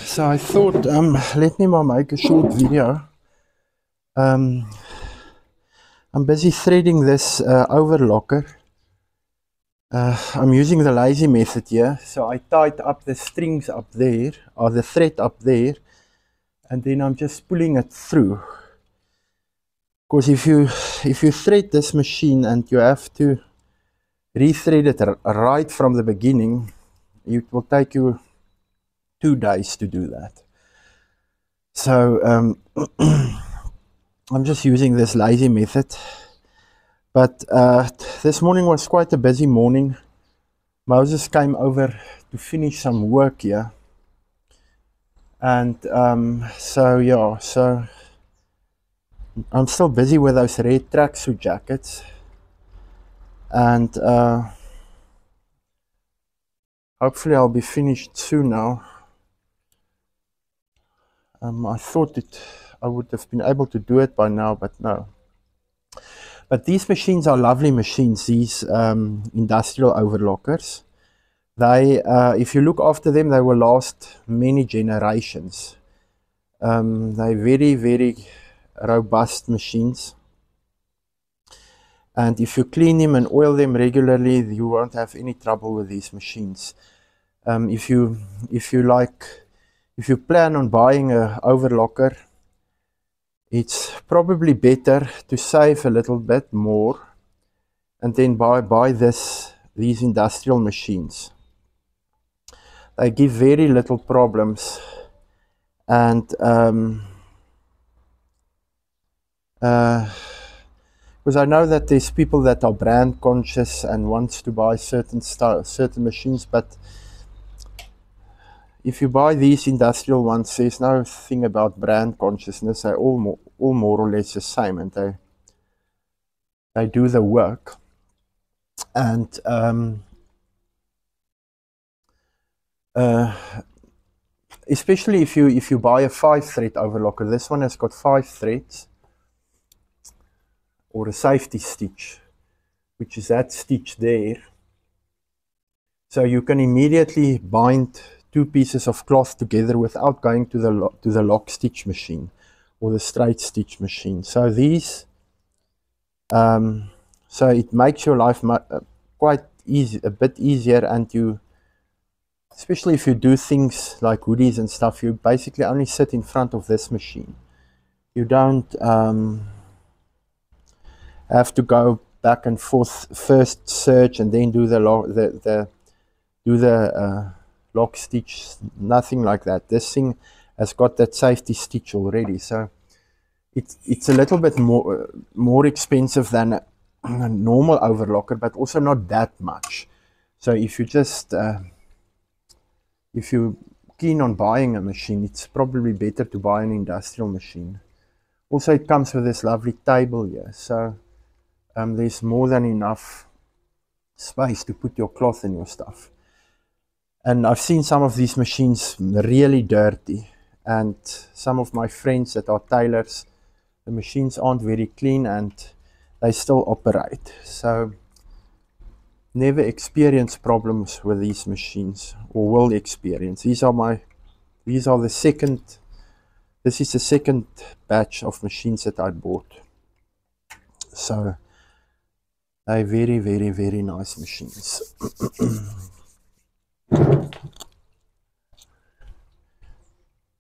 So I thought, let me make a short video. I'm busy threading this overlocker. I'm using the lazy method here. So I tied up the strings up there, or the thread up there, and then I'm just pulling it through. Because if you thread this machine and you have to rethread it right from the beginning, it will take you 2 days to do that. So I'm just using this lazy method. But this morning was quite a busy morning. Moses came over to finish some work here. And so I'm still busy with those red tracksuit jackets. And hopefully I'll be finished soon now. I thought I would have been able to do it by now, but no. But these machines are lovely machines, these industrial overlockers. They, if you look after them, they will last many generations. They're very, very robust machines. And if you clean them and oil them regularly, you won't have any trouble with these machines. If you plan on buying an overlocker, it's probably better to save a little bit more and then buy these industrial machines. They give very little problems, and because I know that there's people that are brand conscious and wants to buy certain machines, but if you buy these industrial ones, there's no thing about brand consciousness. They're all more or less the same, and they do the work. And especially if you buy a 5-thread overlocker, this one has got 5 threads, or a safety stitch, which is that stitch there. So you can immediately bind 2 pieces of cloth together without going to the lock stitch machine or the straight stitch machine. So these, so it makes your life quite easy, a bit easier, and especially if you do things like hoodies and stuff, you basically only sit in front of this machine. You don't have to go back and forth, first search and then do the lock stitch. Nothing like that. This thing has got that safety stitch already, so it's a little bit more expensive than a normal overlocker, but also not that much. So if you just if you're keen on buying a machine, it's probably better to buy an industrial machine. Also, it comes with this lovely table here, so there's more than enough space to put your cloth and your stuff. And I've seen some of these machines really dirty, and some of my friends that are tailors, the machines aren't very clean and they still operate. So never experience problems with these machines, or will experience. This is the second batch of machines that I bought. So they're very, very, very nice machines.